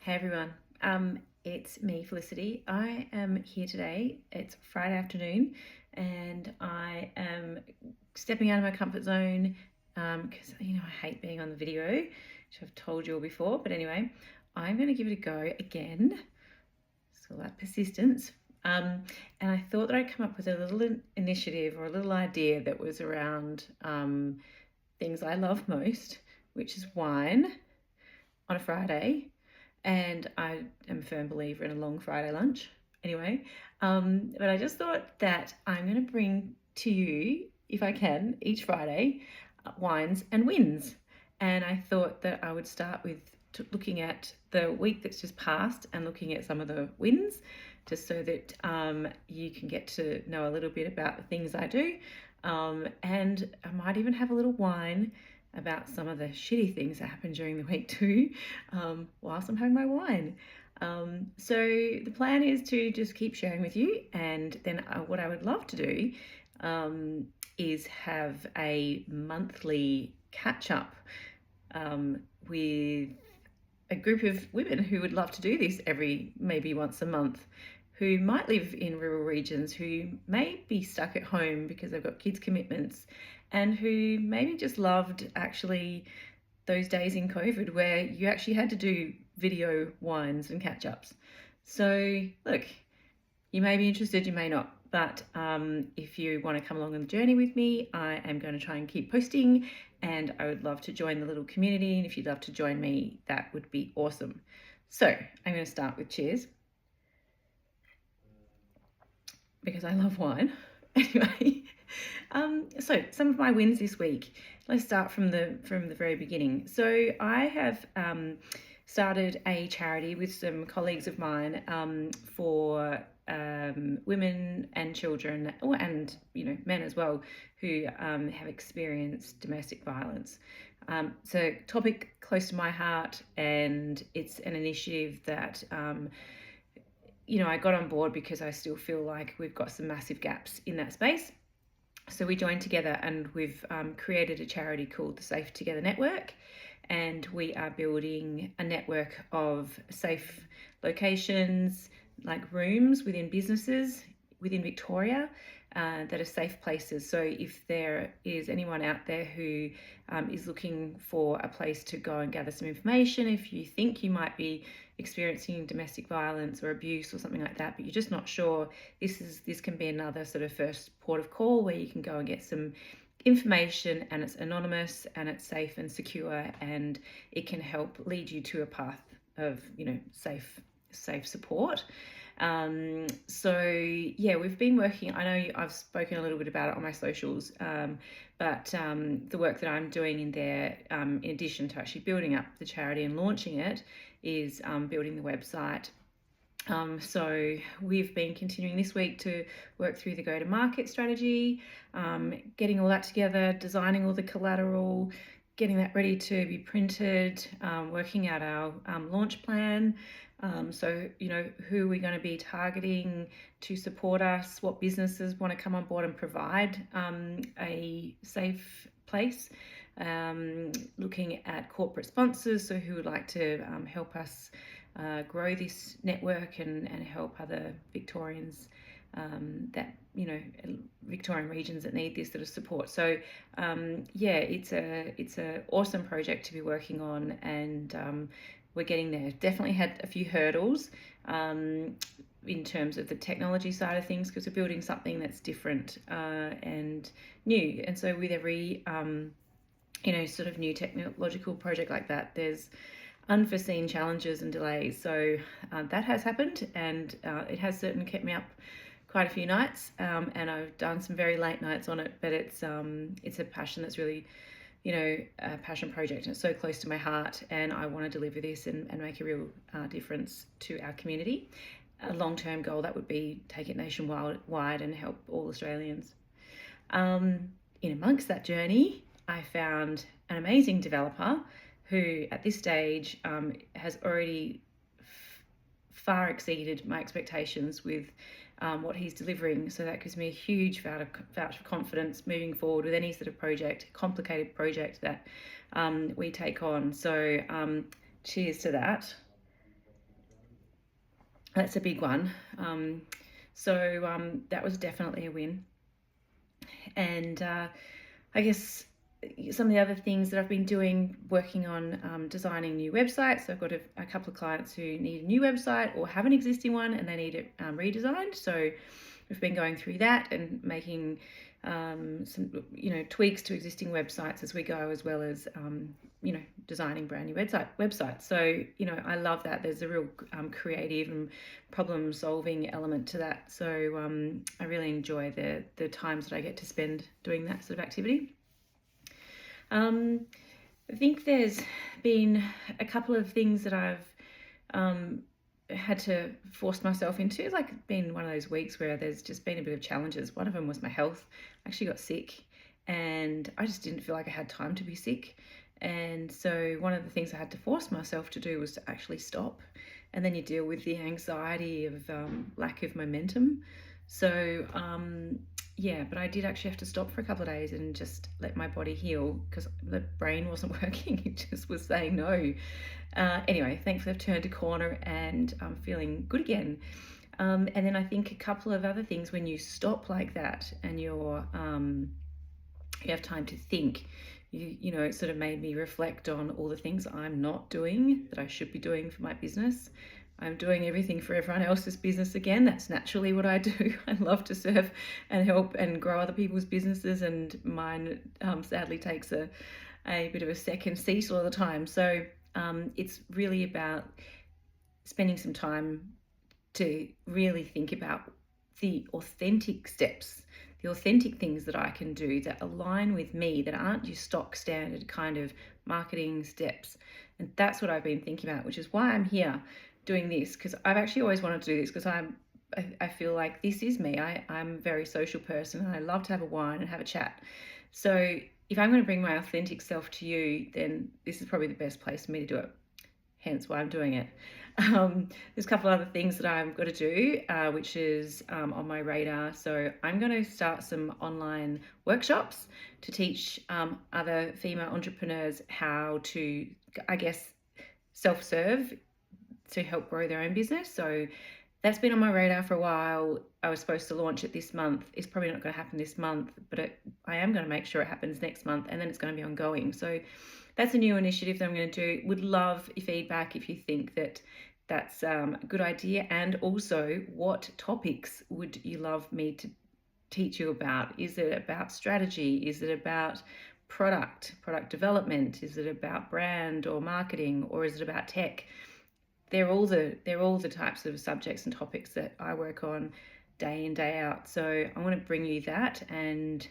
Hey everyone, it's me, Felicity. I am here today. It's Friday afternoon, and I am stepping out of my comfort zone because I hate being on the video, which I've told you all before. But anyway, I'm going to give it a go again. So that persistence. And I thought that I'd come up with a little initiative or a little idea that was around things I love most, which is wine on a Friday, and I am a firm believer in a long Friday lunch. Anyway, but I just thought that I'm going to bring to you, if I can, each Friday, wines and wins. And I thought that I would start with looking at the week that's just passed and looking at some of the wins, just so that you can get to know a little bit about the things I do. And I might even have a little wine about some of the shitty things that happen during the week too, whilst I'm having my wine. So the plan is to just keep sharing with you, and then what I would love to do is have a monthly catch up with a group of women who would love to do this maybe once a month, who might live in rural regions, who may be stuck at home because they've got kids' commitments, and who maybe just loved actually those days in COVID where you actually had to do video wines and catch-ups. So look, you may be interested, you may not, but if you want to come along on the journey with me, I am going to try and keep posting, and I would love to join the little community, and if you'd love to join me, that would be awesome. So I'm going to start with cheers, because I love wine. Anyway, so some of my wins this week. Let's start from the very beginning. So I have started a charity with some colleagues of mine for women and children, and men as well, who have experienced domestic violence. So topic close to my heart, and it's an initiative that I got on board because I still feel like we've got some massive gaps in that space. So we joined together, and we've created a charity called the Safe Together Network, and we are building a network of safe locations, like rooms within businesses within Victoria, that are safe places. So if there is anyone out there who is looking for a place to go and gather some information, if you think you might be experiencing domestic violence or abuse or something like that, but you're just not sure, this can be another sort of first port of call where you can go and get some information, and it's anonymous and it's safe and secure, and it can help lead you to a path of safe support. So yeah, we've been working, I know I've spoken a little bit about it on my socials, but the work that I'm doing in there, in addition to actually building up the charity and launching it, is building the website. So we've been continuing this week to work through the go-to-market strategy, getting all that together, designing all the collateral, getting that ready to be printed, working out our launch plan. So, who we're going to be targeting to support us, what businesses want to come on board and provide a safe place. Looking at corporate sponsors, so who would like to help us grow this network and help other Victorians Victorian regions that need this sort of support. So it's a awesome project to be working on, and we're getting there. Definitely had a few hurdles in terms of the technology side of things, because we're building something that's different and new. And so with every sort of new technological project like that, there's unforeseen challenges and delays. So that has happened, and it has certainly kept me up quite a few nights, and I've done some very late nights on it, but it's a passion that's really a passion project, and it's so close to my heart, and I want to deliver this and make a real difference to our community. A long-term goal that would be take it nationwide and help all Australians. In amongst that journey, I found an amazing developer who at this stage has already far exceeded my expectations with what he's delivering. So that gives me a huge vouch of confidence moving forward with any sort of complicated project that we take on. So cheers to that. That's a big one. That was definitely a win. And I guess some of the other things that I've been doing, working on designing new websites. So I've got a couple of clients who need a new website or have an existing one and they need it redesigned. So we've been going through that and making some tweaks to existing websites as we go, as well as designing brand new websites. So I love that. There's a real creative and problem solving element to that. So I really enjoy the times that I get to spend doing that sort of activity. I think there's been a couple of things that I've had to force myself into. It's like been one of those weeks where there's just been a bit of challenges. One of them was my health. I actually got sick and I just didn't feel like I had time to be sick. And so one of the things I had to force myself to do was to actually stop. And then you deal with the anxiety of lack of momentum. So but I did actually have to stop for a couple of days and just let my body heal because the brain wasn't working. It just was saying no. Anyway, thankfully I've turned a corner and I'm feeling good again. And then I think a couple of other things when you stop like that and you have time to think, it sort of made me reflect on all the things I'm not doing that I should be doing for my business. I'm doing everything for everyone else's business again. That's naturally what I do. I love to serve and help and grow other people's businesses, and mine sadly takes a bit of a second seat all the time. So it's really about spending some time to really think about the authentic steps, the authentic things that I can do that align with me, that aren't your stock standard kind of marketing steps. And that's what I've been thinking about, which is why I'm here doing this, because I've actually always wanted to do this because I feel like this is me. I'm a very social person and I love to have a wine and have a chat. So if I'm going to bring my authentic self to you, then this is probably the best place for me to do it. Hence why I'm doing it. There's a couple of other things that I've got to do, which is on my radar. So I'm going to start some online workshops to teach other female entrepreneurs how to, I guess, self-serve to help grow their own business. So that's been on my radar for a while. I was supposed to launch it this month. It's probably not going to happen this month, but I am going to make sure it happens next month, and then it's going to be ongoing. So that's a new initiative that I'm going to do. Would love your feedback if you think that that's a good idea, and also what topics would you love me to teach you about? Is it about strategy? Is it about product development? Is it about brand or marketing, or is it about tech? They're all the types of subjects and topics that I work on day in, day out. So I want to bring you that and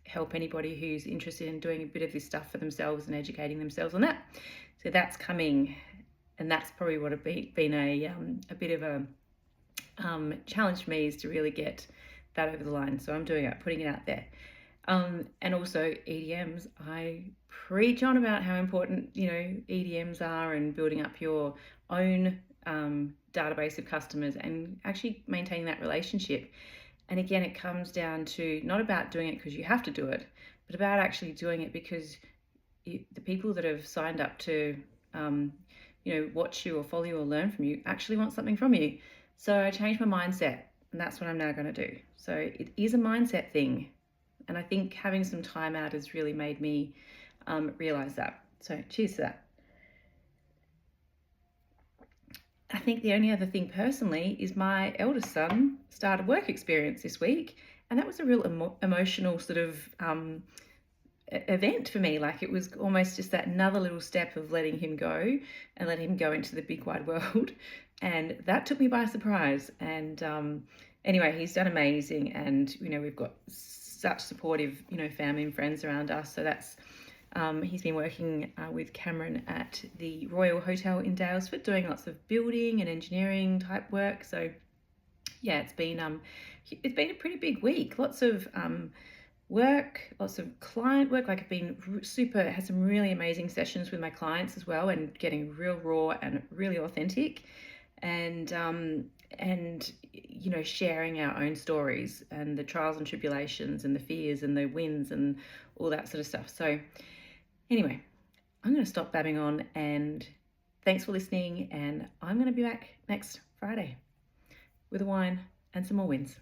help anybody who's interested in doing a bit of this stuff for themselves and educating themselves on that. So that's coming, and that's probably what have been a bit of a challenge for me, is to really get that over the line. So I'm doing it, putting it out there. And also EDMs. I preach on about how important EDMs are, and building up your own database of customers and actually maintaining that relationship. And again, it comes down to not about doing it because you have to do it, but about actually doing it because the people that have signed up to watch you or follow you or learn from you actually want something from you. So I changed my mindset, and that's what I'm now going to do. So it is a mindset thing. And I think having some time out has really made me realize that. So cheers to that. I think the only other thing personally is my eldest son started work experience this week. And that was a real emotional sort of event for me. Like, it was almost just that another little step of letting him go and letting him go into the big wide world. And that took me by surprise. And anyway, he's done amazing. And, we've got such supportive, family and friends around us. So that's, he's been working with Cameron at the Royal Hotel in Daylesford, doing lots of building and engineering type work. So yeah, it's been a pretty big week. Lots of work, lots of client work. Like, I've been had some really amazing sessions with my clients as well, and getting real raw and really authentic, and sharing our own stories and the trials and tribulations and the fears and the wins and all that sort of stuff. So anyway, I'm going to stop babbing on, and thanks for listening, and I'm going to be back next Friday with a wine and some more wins.